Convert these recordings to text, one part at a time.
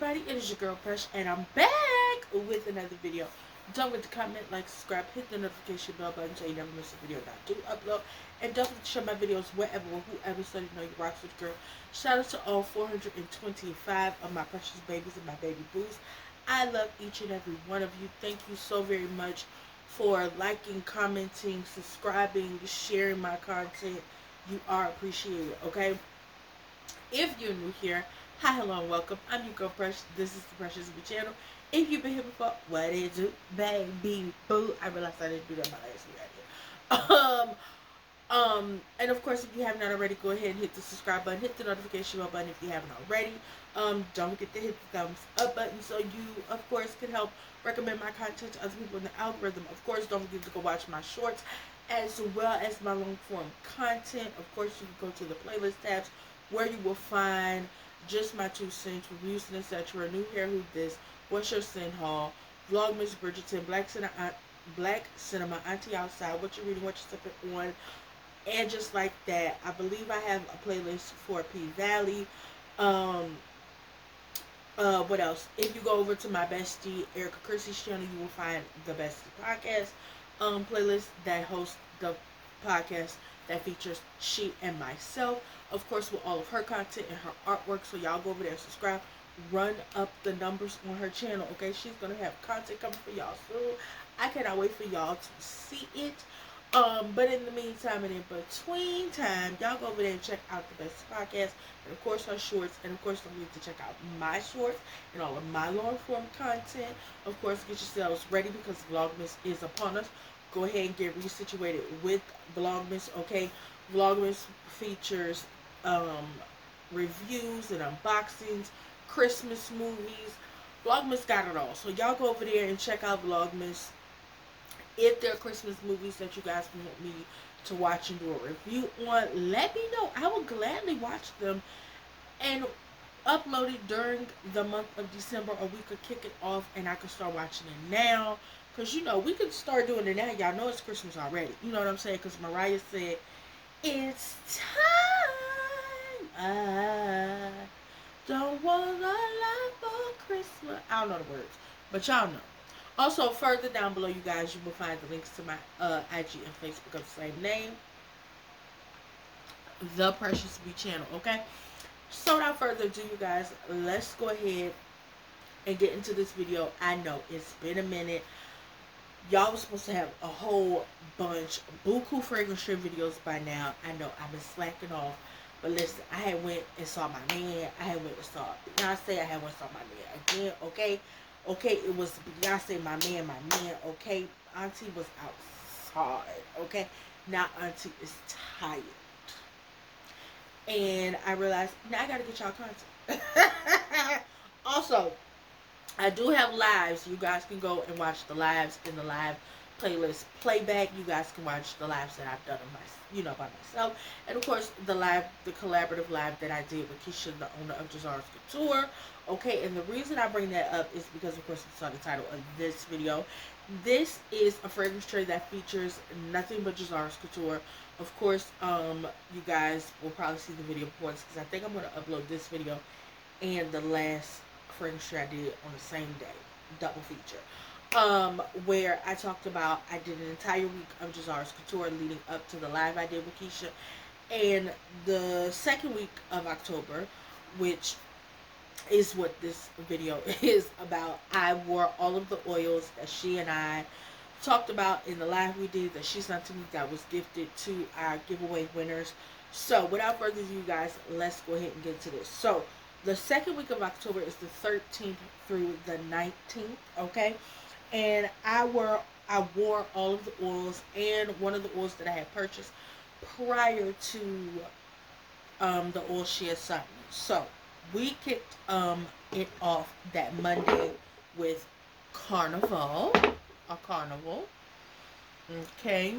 everybody, it is your girl Fresh, and I'm back with another video. Don't forget to comment, like, subscribe, hit the notification bell button so you never miss a video that I do upload. And don't forget to share my videos wherever or whoever, so you know you rock with girl. Shout out to all 425 of my precious babies and my baby boos. I love each and every one of you. Thank you so very much for liking, commenting, subscribing, sharing my content. You are appreciated, okay? If you're new here, hi, hello, and welcome. I'm your girl Fresh. This is the Precious B channel. If you've been here before, what is it, baby boo? I realized I didn't do that my last video. And of course, if you have not already, go ahead and hit the subscribe button, hit the notification bell button if you haven't already. Don't forget to hit the thumbs up button so you, of course, can help recommend my content to other people in the algorithm. Of course, don't forget to go watch my shorts as well as my long form content. Of course, you can go to the playlist tabs where you will find just my 2 cents, reviews and etc. New hair, who this, what's your sin haul, Vlogmas Bridgerton, Black Cinema, Auntie Outside, what you're reading, what you're sipping on, and just like that. I believe I have a playlist for P Valley. What else? If you go over to my bestie Erica Christie's channel, you will find the Bestie Podcast playlist that hosts the podcast that features she and myself, of course, with all of her content and her artwork. So y'all go over there, subscribe, run up the numbers on her channel, okay? She's gonna have content coming for y'all soon. I cannot wait for y'all to see it. But in the meantime and in between time, y'all go over there and check out the Best Podcast, and of course her shorts, and of course don't forget to check out my shorts and all of my long form content. Of course, get yourselves ready because Vlogmas is upon us. Go ahead and get resituated with Vlogmas, okay? Vlogmas features reviews and unboxings, Christmas movies. Vlogmas got it all. So y'all go over there and check out Vlogmas. If there are Christmas movies that you guys want me to watch and do a review on, let me know. I will gladly watch them and upload it during the month of December, or we could kick it off and I could start watching it now. Because, you know, we could start doing it now. Y'all know it's Christmas already. You know what I'm saying? Because Mariah said, it's time. I don't want a lot for Christmas. I don't know the words, but y'all know. Also, further down below, you guys, you will find the links to my IG and Facebook of the same name, The Precious B channel, okay? So, without further ado, you guys, let's go ahead and get into this video. I know it's been a minute. Y'all was supposed to have a whole bunch of buku fragrance share videos by now. I know I've been slacking off. But listen, I had went and saw my man. I had went and saw Beyonce. I had went and saw my man again, okay? Okay, it was Beyonce, my man, okay? Auntie was outside, okay? Now Auntie is tired. And I realized, now I gotta get y'all content. Also, I do have lives. You guys can go and watch the lives in the live playlist playback. You guys can watch the lives that I've done by myself. And of course, the collaborative live that I did with Keisha, the owner of Jazar's Couture. Okay, and the reason I bring that up is because, of course, you saw the title of this video. This is a fragrance tray that features nothing but Jazar's Couture. Of course, you guys will probably see the video before this, because I think I'm going to upload this video and the last fragrance tray I did on the same day, double feature, where I talked about, I did an entire week of Jazar's Couture leading up to the live I did with Keisha, and the second week of October, which is what this video is about, I wore all of the oils that she and I talked about in the live we did, that she sent to me, that was gifted to our giveaway winners. So without further ado, you guys, let's go ahead and get into this. So the second week of October is the 13th through the 19th, okay? And I wore all of the oils, and one of the oils that I had purchased prior to the oil she had sent me. So we kicked it off that Monday with Carnival, okay?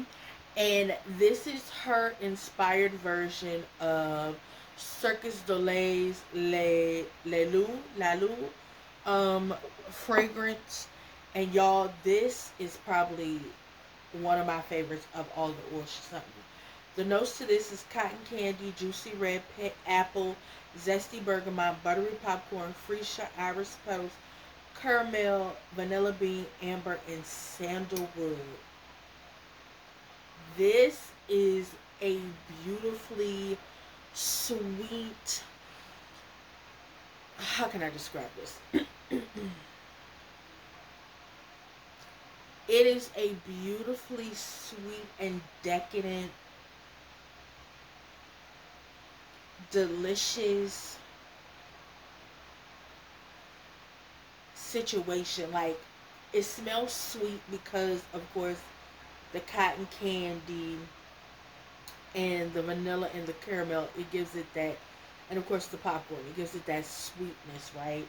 And this is her inspired version of Circus du Lalu fragrance. And y'all, this is probably one of my favorites of all the oils she sent me. The notes to this is cotton candy, juicy red apple, zesty bergamot, buttery popcorn, freesia iris petals, caramel, vanilla bean, amber, and sandalwood. This is a beautifully sweet. How can I describe this? It is a beautifully sweet and decadent, delicious situation. Like, it smells sweet because, of course, the cotton candy and the vanilla and the caramel, it gives it that, and of course the popcorn, it gives it that sweetness, right?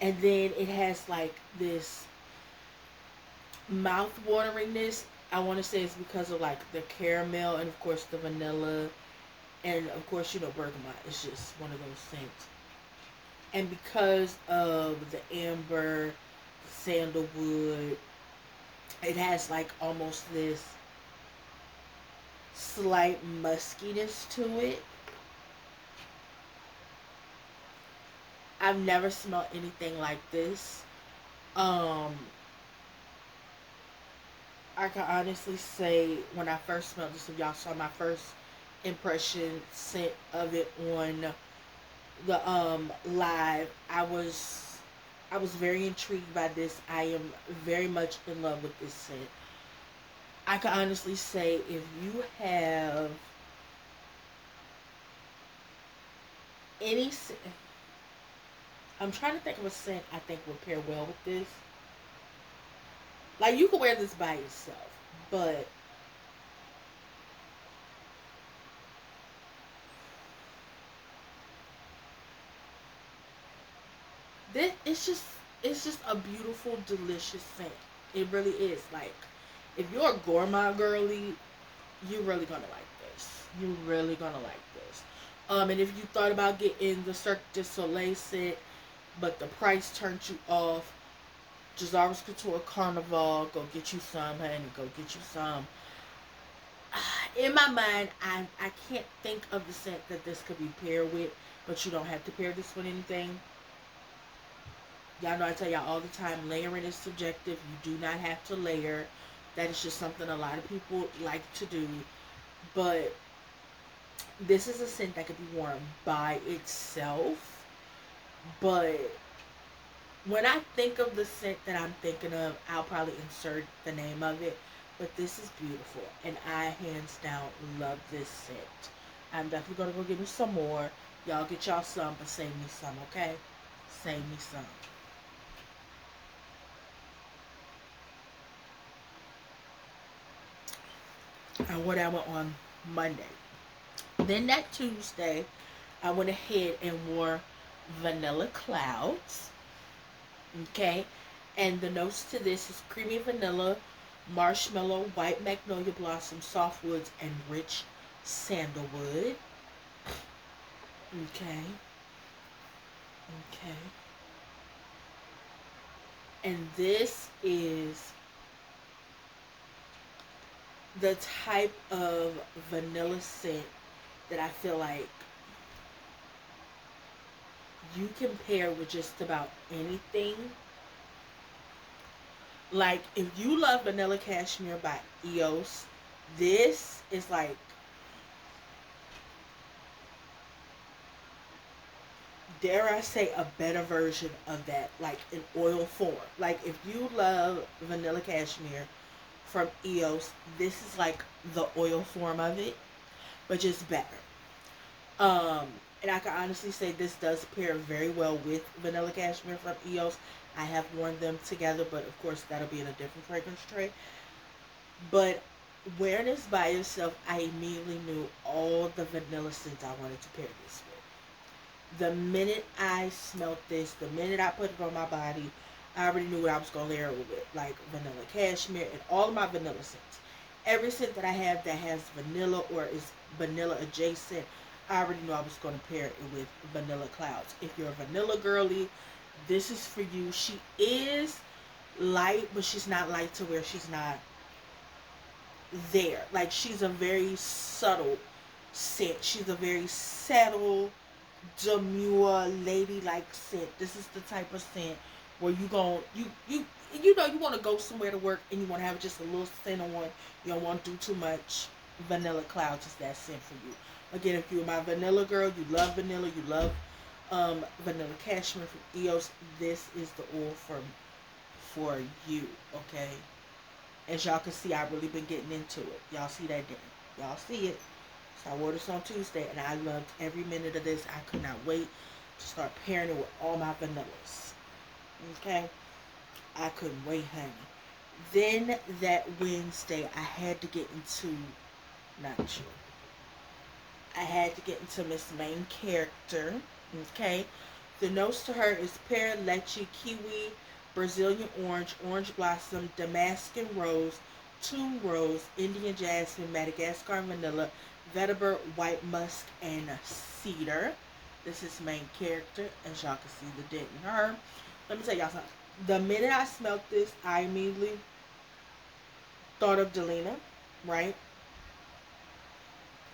And then it has like this mouth wateringness. I want to say it's because of like the caramel and of course the vanilla and of course bergamot. It's just one of those things. And because of the amber, the sandalwood, it has like almost this slight muskiness to it. I've never smelled anything like this. Um, I can honestly say when I first smelled this, if y'all saw my first impression scent of it on the live, I was very intrigued by this. I am very much in love with this scent. I can honestly say if you have any, I'm trying to think of a scent I think would pair well with this. Like, you could wear this by yourself, but this it's just a beautiful, delicious scent. It really is. Like, if you're a gourmet girly, you're really gonna like this. You're really gonna like this. And if you thought about getting the Cirque du Soleil set, but the price turned you off, Jazara's Couture Carnival, go get you some, honey. Go get you some. In my mind, I can't think of the scent that this could be paired with, but you don't have to pair this with anything. Y'all know I tell y'all all the time, layering is subjective. You do not have to layer. That is just something a lot of people like to do. But this is a scent that could be worn by itself. But when I think of the scent that I'm thinking of, I'll probably insert the name of it. But this is beautiful. And I, hands down, love this scent. I'm definitely going to go get me some more. Y'all get y'all some, but save me some, okay? Save me some. I wore that one on Monday. Then that Tuesday, I went ahead and wore Vanilla Clouds. Okay? And the notes to this is creamy vanilla, marshmallow, white magnolia blossom, softwoods, and rich sandalwood. Okay. Okay. And this is the type of vanilla scent that I feel like you can pair with just about anything. Like, if you love Vanilla Cashmere by EOS, this is like, dare I say, a better version of that, like in oil form. Like, if you love Vanilla Cashmere from EOS, this is like the oil form of it, but just better. And I can honestly say this does pair very well with Vanilla Cashmere from EOS. I have worn them together, but of course that'll be in a different fragrance tray. But wearing this by itself, I immediately knew all the vanilla scents I wanted to pair this with. The minute I smelled this, the minute I put it on my body, I already knew what I was going to layer it with. Like Vanilla Cashmere and all of my vanilla scents. Every scent that I have that has vanilla or is vanilla adjacent, I already knew I was going to pair it with Vanilla Clouds. If you're a vanilla girly, this is for you. She is light, but she's not light to where she's not there. Like, she's a very subtle scent. She's a very subtle, demure, ladylike scent. This is the type of scent where you want to go somewhere to work and you want to have just a little scent on. You don't want to do too much. Vanilla Clouds is that scent for you. Again, if you're my vanilla girl, you love vanilla, you love vanilla cashmere from EOS, this is the oil for you, okay? As y'all can see, I've really been getting into it. Y'all see that there? Y'all see it? So I wore this on Tuesday, and I loved every minute of this. I could not wait to start pairing it with all my vanillas. Okay? I couldn't wait, honey. Then that Wednesday, I had to get into, not you. I had to get into Miss Main Character. Okay? The notes to her is pear, lychee, kiwi, Brazilian orange, orange blossom, Damascus rose, tomb rose, Indian jasmine, Madagascar vanilla, vetiver, white musk, and cedar. This is Main Character, as y'all can see the dent in her. Let me tell y'all something. The minute I smelled this, I immediately thought of Delina, right?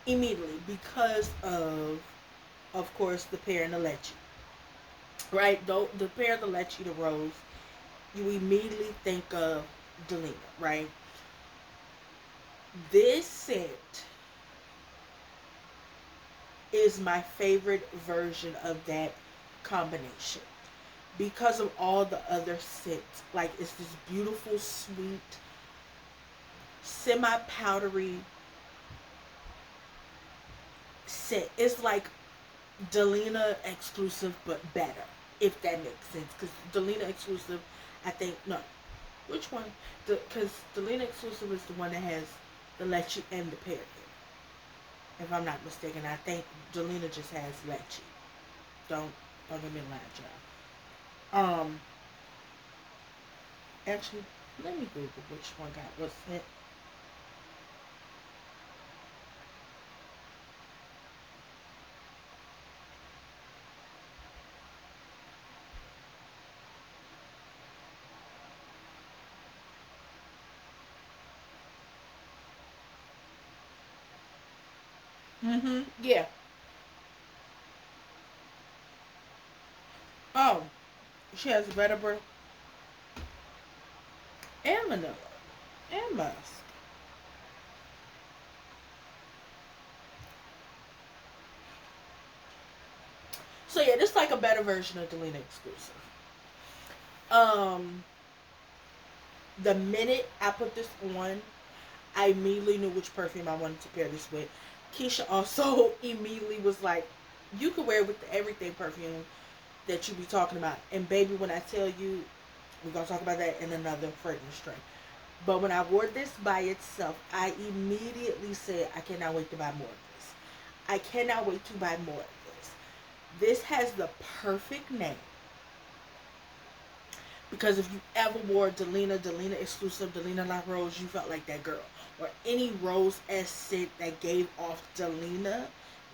Immediately, because of course, the pear and the lychee. Right? Though the pear, the lychee, the rose, you immediately think of Delina, right? This scent is my favorite version of that combination because of all the other scents. Like, it's this beautiful, sweet, semi-powdery scent. It's like Delina exclusive, but better, if that makes sense. Because Delina exclusive, I think, no. Which one? Because Delina exclusive is the one that has the lychee and the pear. If I'm not mistaken, I think Delina just has lychee. Don't get me lying, y'all. Actually, let me Google which one got what scent. Yeah. Oh, she has vetiver and vanilla and musk. So yeah, this is like a better version of Delina exclusive. Um, the minute I put this on, I immediately knew which perfume I wanted to pair this with. Keisha also immediately was like, "You could wear it with the everything perfume that you be talking about." And baby, when I tell you, we're gonna talk about that in another fragrance string. But when I wore this by itself, I immediately said, "I cannot wait to buy more of this. I cannot wait to buy more of this." This has the perfect name. Because if you ever wore Delina exclusive, Delina La Rose, you felt like that girl. Or any rose scent that gave off Delina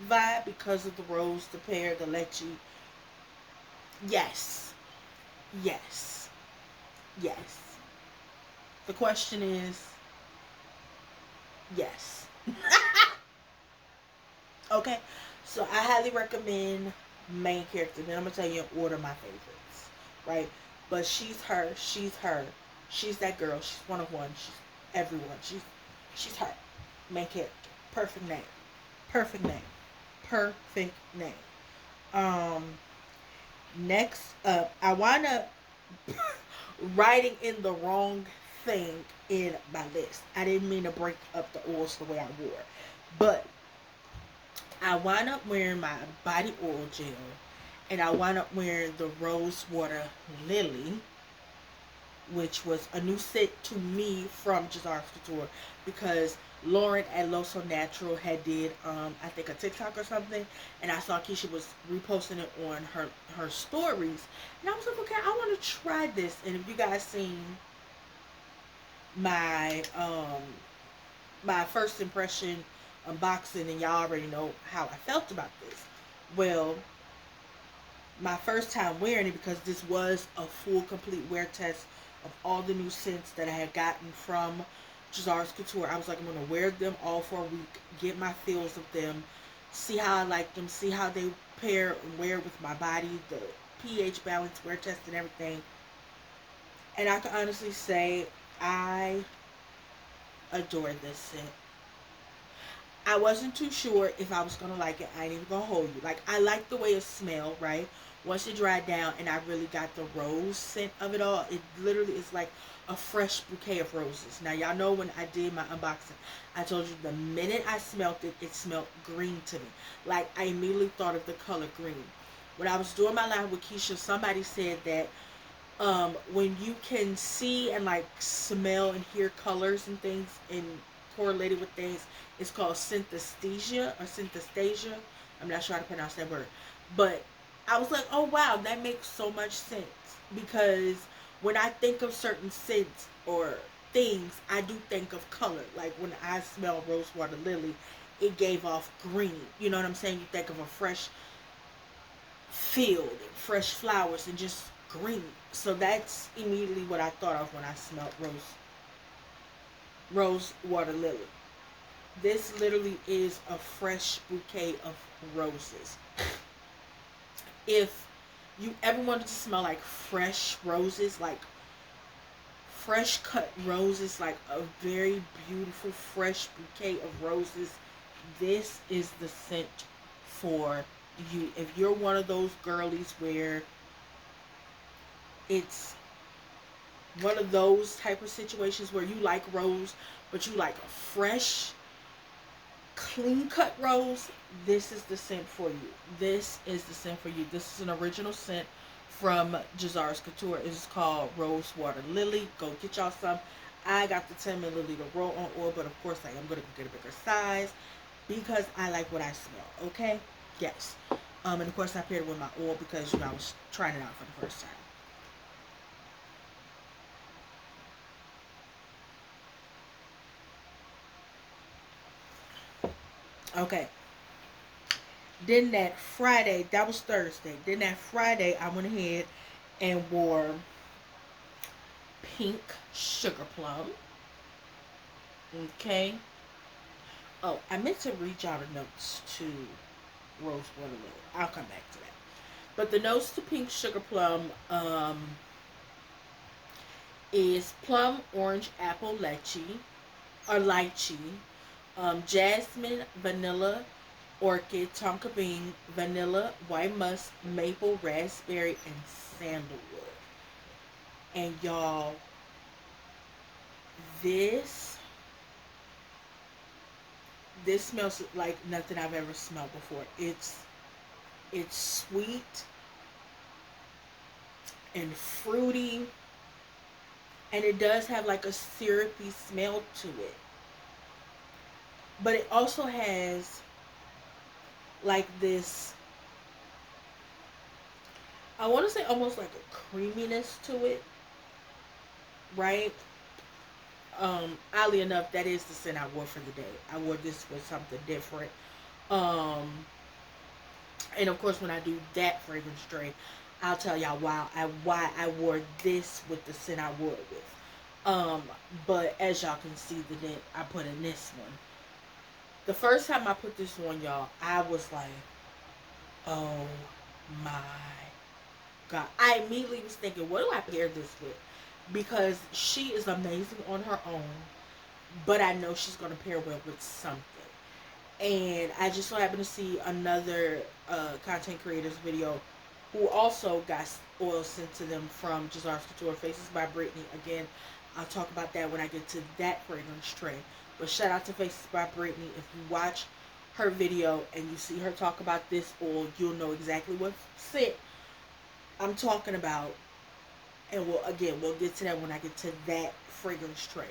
vibe because of the rose, the pear, the lychee. Yes. Yes. Yes. The question is, yes. Okay? So I highly recommend Main Character. Then I'm going to tell you in order my favorites. Right? But she's her. She's her. She's that girl. She's one of one. She's everyone. She's her. Main Character. Perfect name. Perfect name. Perfect name. Um, Next up, I wind up writing in the wrong thing in my list. I didn't mean to break up the oils the way I wore. But I wound up wearing my body oil gel. And I wound up wearing the Rose Water Lily, which was a new set to me from Jazar Couture, because Lauren at Loso Natural had did I think a TikTok or something, and I saw Keisha was reposting it on her stories, and I was like, okay, I want to try this. And if you guys seen my my first impression unboxing, and y'all already know how I felt about this. Well, my first time wearing it, because this was a full complete wear test of all the new scents that I had gotten from Jazar's Couture. I was like, I'm gonna wear them all for a week, get my feels of them, see how I like them, see how they pair and wear with my body, the pH balance, wear test, and everything. And I can honestly say I adore this scent. I wasn't too sure if I was gonna like it. I ain't even gonna hold you. Like, I like the way it smelled, right? Once it dried down and I really got the rose scent of it all, it literally is like a fresh bouquet of roses. Now, y'all know when I did my unboxing, I told you the minute I smelled it, it smelled green to me. Like, I immediately thought of the color green. When I was doing my live with Keisha, somebody said that when you can see and like smell and hear colors and things and correlated with things, it's called synesthesia or synesthesia. I'm not sure how to pronounce that word, but I was like, oh wow, that makes so much sense, because when I think of certain scents or things, I do think of color. Like when I smell rosewater lily, it gave off green. You know what I'm saying? You think of a fresh field, fresh flowers, and just green. So that's immediately what I thought of when I smelled rose water lily. This literally is a fresh bouquet of roses. If you ever wanted to smell like fresh roses, like fresh cut roses, like a very beautiful fresh bouquet of roses, this is the scent for you. If you're one of those girlies where it's one of those type of situations where you like rose, but you like a fresh, clean cut rose, this is the scent for you. This is the scent for you. This is an original scent from Jazar's Couture. It is called Rose Water Lily. Go get y'all some. I got the 10 milliliter roll on oil, but of course I am going to get a bigger size because I like what I smell. Okay? Yes. And of course I paired it with my oil because, you know, I was trying it out for the first time. Okay. Then that Friday, that was Thursday. Then that Friday, I went ahead and wore pink sugar plum. Okay. Oh, I meant to read y'all the notes to Rose Water Lily. I'll come back to that. But the notes to pink sugar plum is plum, orange, apple, lychee, jasmine, vanilla, orchid, tonka bean, vanilla, white musk, maple, raspberry, and sandalwood. And y'all, this smells like nothing I've ever smelled before. It's sweet and fruity, and it does have like a syrupy smell to it. But it also has like this, I want to say almost like a creaminess to it, right? Oddly enough, that is the scent I wore for the day. I wore this with something different. And of course, when I do that fragrance tray, I'll tell y'all why I wore this with the scent I wore it with. But as y'all can see, the dent I put in this one. The first time I put this on, y'all, I was like, oh my God. I immediately was thinking, what do I pair this with? Because she is amazing on her own, but I know she's going to pair well with something. And I just so happened to see another content creator's video who also got oil sent to them from Jazar's Couture, Faces by Brittany. Again, I'll talk about that when I get to that fragrance tray. But shout out to Faces by Brittany. If you watch her video and you see her talk about this oil, you'll know exactly what scent I'm talking about. And we'll get to that when I get to that fragrance tray.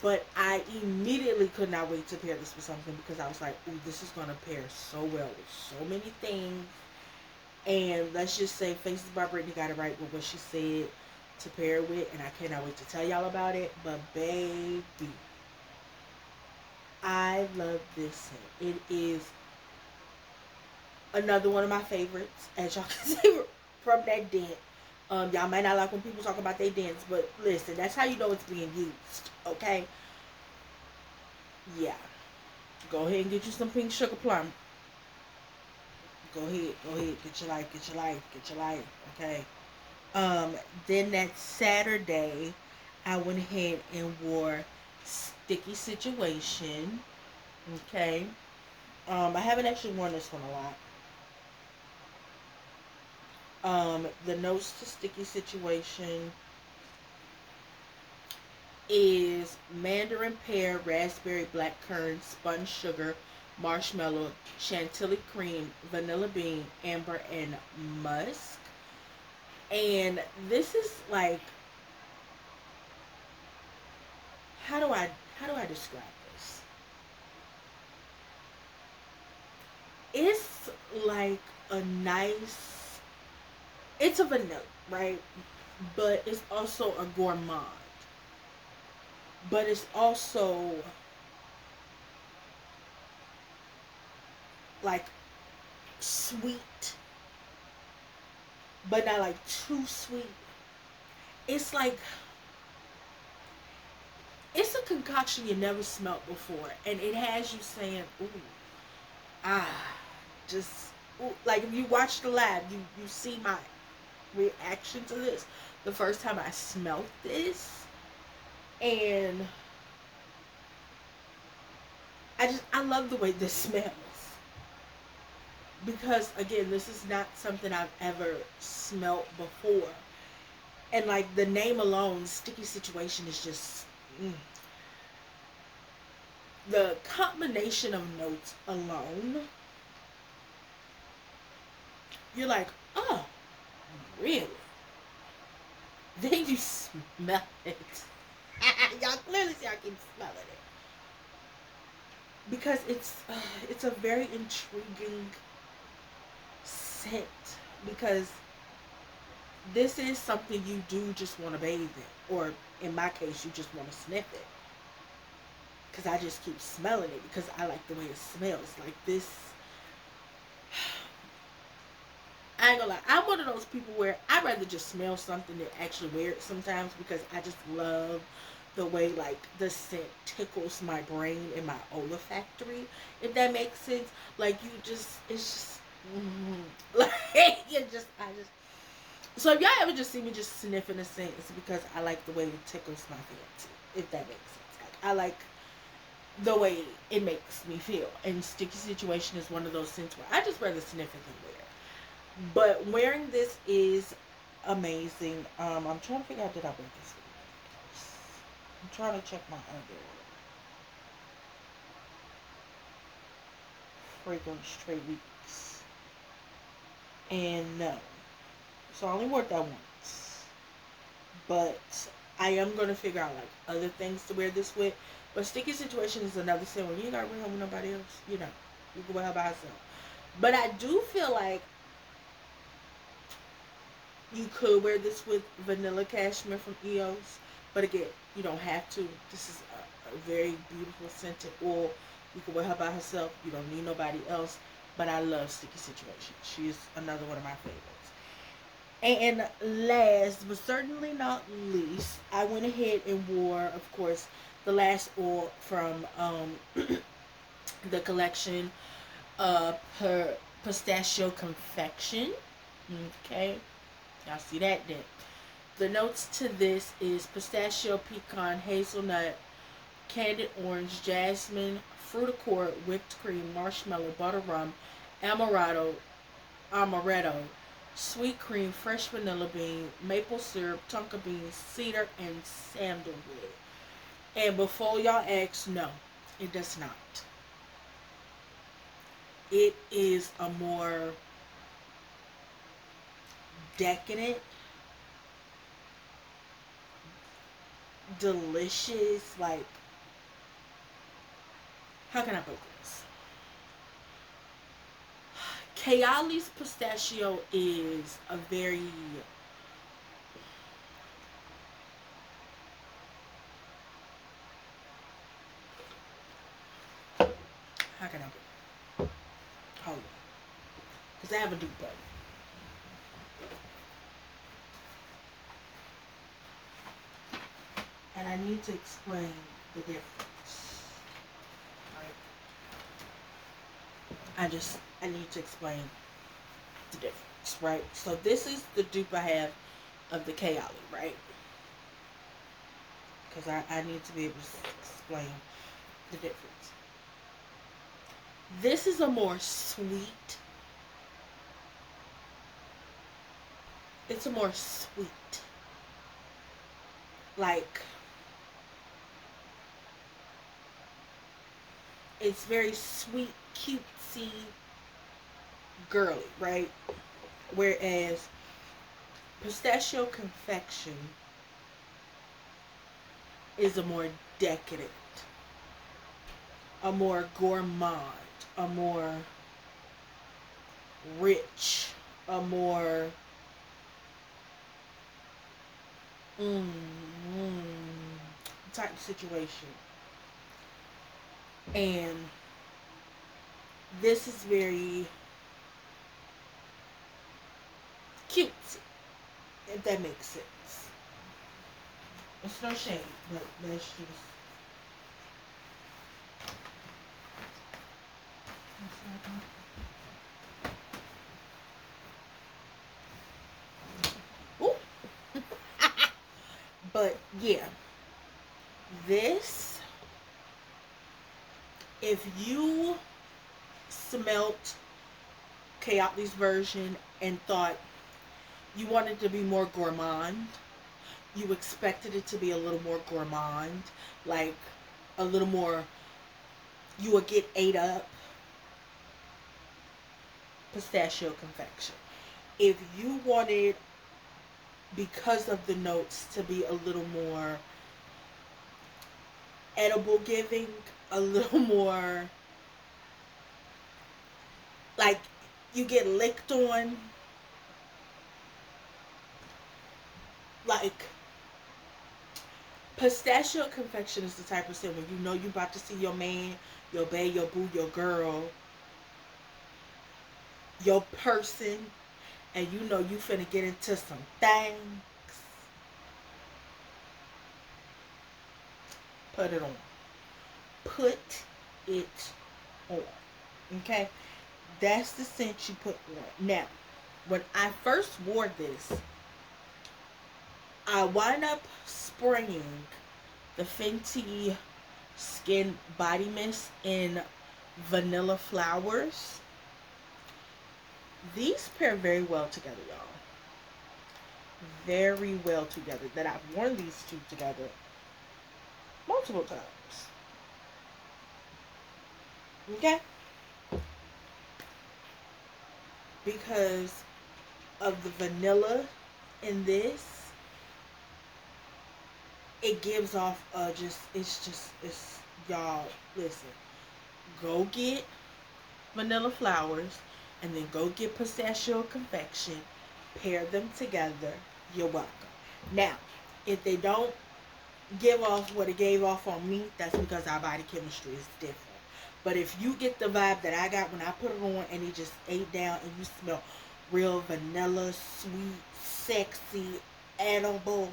But I immediately could not wait to pair this with something, because I was like, ooh, this is going to pair so well with so many things. And let's just say Faces by Brittany got it right with what she said to pair it with. And I cannot wait to tell y'all about it. But baby, I love this scent. It is another one of my favorites, as y'all can see from that dent. Y'all might not like when people talk about their dents, but listen, that's how you know it's being used, okay? Yeah. Go ahead and get you some pink sugar plum. Go ahead, get your life, get your life, get your life. Okay. Um, then that Saturday, I went ahead and wore Sticky Situation. Okay. I haven't actually worn this one a lot. The notes to Sticky Situation is mandarin pear, raspberry, blackcurrant, spun sugar, marshmallow, chantilly cream, vanilla bean, amber, and musk. And this is like, how do I how do I describe this? It's like a nice, it's a vanilla, right? But it's also a gourmand. But it's also like sweet, but not like too sweet. It's like, it's a concoction you never smelt before, and it has you saying, "Ooh, ah, just ooh." Like if you watch the lab, you see my reaction to this. The first time I smelt this, and I love the way this smells, because again, this is not something I've ever smelt before, and like the name alone, Sticky Situation, is just the combination of notes alone. You're like, oh, really? Then you smell it. Y'all clearly see I keep smelling it, because it's a very intriguing scent, because this is something you do just want to bathe in, or in my case, you just want to sniff it. Because I just keep smelling it because I like the way it smells. Like this, I ain't gonna lie. I'm one of those people where I'd rather just smell something than actually wear it sometimes, because I just love the way like the scent tickles my brain and my olfactory. If that makes sense. Like you just, it's just, like you just, I just. So if y'all ever just see me just sniffing a scent, it's because I like the way it tickles my fancy. If that makes sense. Like I like the way it makes me feel. And Sticky Situation is one of those scents where I just rather sniff it than wear it. But wearing this is amazing. I'm trying to figure out, did I wear this one? I'm trying to check my other fragrance trade weeks. And no. So I only wore that once. But I am going to figure out like other things to wear this with. But Sticky Situation is another scent where you ain't got to wear home with nobody else. You know, you can wear her by herself. But I do feel like you could wear this with Vanilla Cashmere from EOS, but again, you don't have to. This is a very beautiful scented oil. You can wear her by herself. You don't need nobody else. But I love Sticky Situation. She is another one of my favorites. And last, but certainly not least, I went ahead and wore, of course, the last oil from the collection, per Pistachio Confection. Okay. Y'all see that then. The notes to this is pistachio, pecan, hazelnut, candied orange, jasmine, fruit accord, whipped cream, marshmallow, butter rum, amaretto, sweet cream, fresh vanilla bean, maple syrup, tonka beans, cedar, and sandalwood. And before y'all ask, no, it does not. It is a more decadent, delicious, like, how can I put this? Kayali's pistachio is a very, how can I put it? Hold on. Because I have a deep breath. And I need to explain the difference. I need to explain the difference, right? So this is the dupe I have of the Kayali, right? Because I need to be able to explain the difference. This is a more sweet. It's a more sweet. Like, it's very sweet, cutesy, girly, right? Whereas pistachio confection is a more decadent, a more gourmand, a more rich, a more mm, mm, type situation. And this is very cute, if that makes sense. It's no shade, but that's just. Ooh. But yeah, this, if you smelt Kayotli's version and thought you wanted to be more gourmand, you expected it to be a little more gourmand, like a little more, you would get ate up, pistachio confection. If you wanted, because of the notes, to be a little more edible giving, a little more like you get licked on, like pistachio confection is the type of scent when you know you about to see your man, your bae, your boo, your girl, your person, and you know you finna get into some things. Put it on. Put it on. Okay? That's the scent you put on. Now, when I first wore this, I wind up spraying the Fenty Skin Body Mist in Vanilla Flowers. These pair very well together, y'all. Very well together. That I've worn these two together multiple times. Okay? Because of the vanilla in this, it gives off it's y'all, listen, go get Vanilla Flowers and then go get Pistachio Confection, pair them together, you're welcome. Now, if they don't give off what it gave off on me, that's because our body chemistry is different. But if you get the vibe that I got when I put it on and it just ate down and you smell real vanilla, sweet, sexy, edible,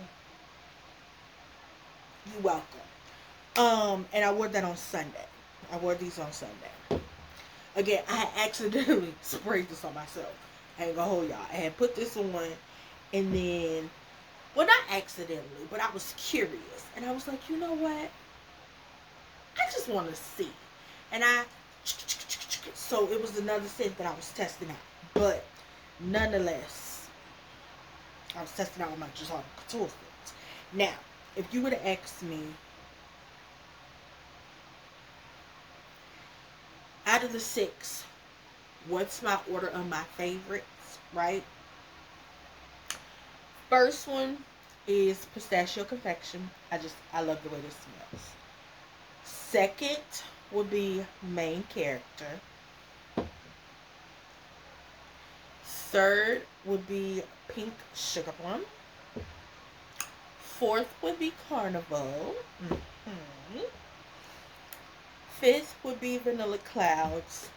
you're welcome. And I wore that on Sunday. I wore these on Sunday. Again, I accidentally sprayed this on myself. I ain't gonna hold y'all. I had put this on and then, well, not accidentally, but I was curious. And I was like, you know what? I just want to see. And so it was another scent that I was testing out. But nonetheless, I was testing out with my Giselle Couture scents. Now, if you would have asked me, out of the 6, what's my order of my favorites, right? First one is Pistachio Confection. I love the way this smells. Second would be Main Character. Third would be Pink Sugar Plum. Fourth would be Carnival. Mm-hmm. Fifth would be Vanilla Clouds.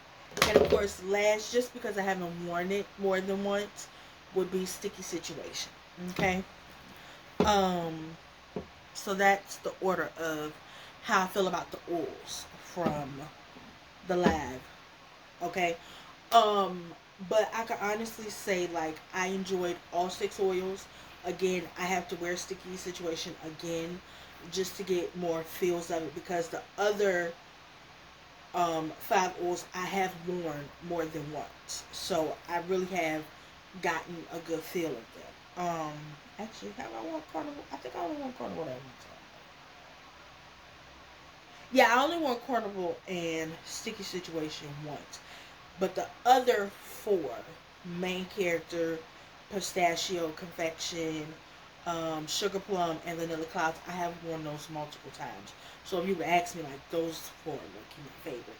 And of course, last, just because I haven't worn it more than once, would be Sticky Situation. Okay? So that's the order of how I feel about the oils from the live Okay. Um, but I can honestly say, like, I enjoyed all 6 oils. Again, I have to wear sticky situation again just to get more feels of it, because the other 5 oils I have worn more than once. So I really have gotten a good feel of them. Actually, have I worn Carnival? I think I only wore Carnival that one time. Yeah, I only wore Carnival and Sticky Situation once. But the other 4, main character, pistachio, confection, sugar plum, and vanilla clouds, I have worn those multiple times. So if you would ask me, like, those 4 would be my favorite.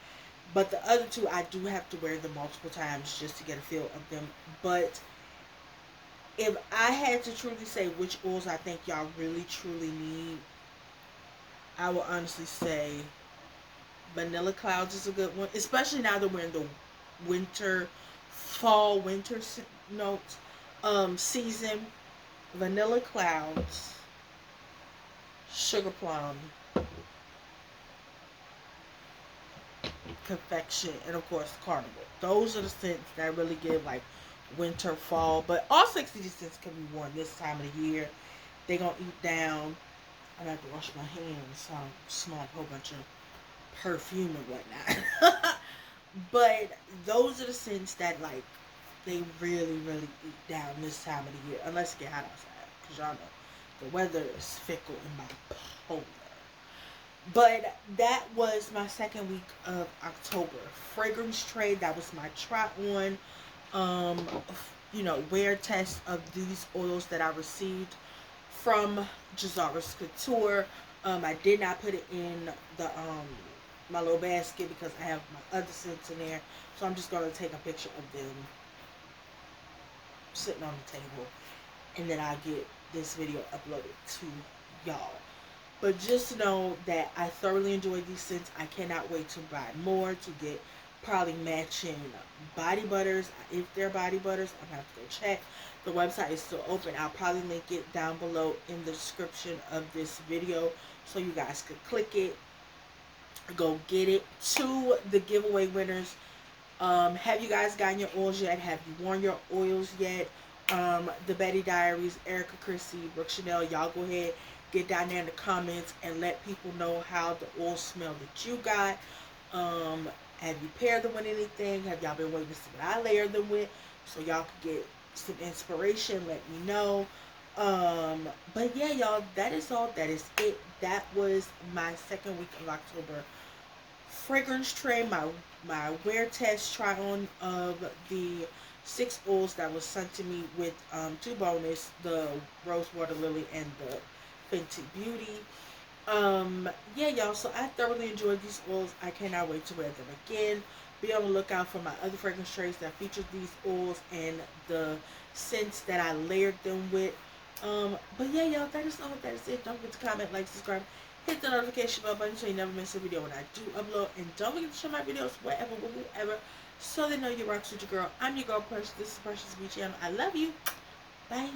But the other 2, I do have to wear them multiple times just to get a feel of them. But if I had to truly say which oils I think y'all really truly need, I would honestly say vanilla clouds is a good one, especially now that we're in the winter, fall, winter notes season. Vanilla clouds, sugar plum, confection, and of course carnival. Those are the scents that really give like winter, fall. But all 60 scents can be worn this time of the year. They gonna eat down. I have to wash my hands, so I don't smell a whole bunch of perfume and whatnot. But those are the scents that, like, they really, really eat down this time of the year, unless it get hot outside, because y'all know the weather is fickle and bipolar. But that was my second week of October. Fragrance trade, that was my try on, um, wear test of these oils that I received from Jazara's Couture. I did not put it in the my little basket because I have my other scents in there. So I'm just gonna take a picture of them sitting on the table, and then I'll get this video uploaded to y'all. But just know that I thoroughly enjoyed these scents. I cannot wait to buy more, to get probably matching body butters. If they're body butters, I'm gonna have to go check. The website is still open. I'll probably link it down below in the description of this video so you guys could click it, go get it. To the giveaway winners, have you guys gotten your oils yet? Have you worn your oils yet? The Betty Diaries, Erica Chrissy, Brooke Chanel, y'all go ahead, get down there in the comments and let people know how the oil smell that you got. Have you paired them with anything? Have y'all been waiting to see what I layer them with so y'all could get some inspiration? Let me know. But yeah, y'all, that is all. That is it. That was my second week of October fragrance tray, my wear test try on of the 6 oils that was sent to me with 2 bonus, the Rose Water Lily and the Fenty Beauty. Yeah, y'all, so I thoroughly enjoyed these oils. I cannot wait to wear them again. Be on the lookout for my other fragrance trays that feature these oils and the scents that I layered them with. But yeah, y'all, that is all. That is it. Don't forget to comment, like, subscribe, hit the notification bell button so you never miss a video when I do upload. And don't forget to share my videos wherever, whenever, so they know you rock with your girl. I'm your girl, Precious. This is Precious B Channel. I love you. Bye.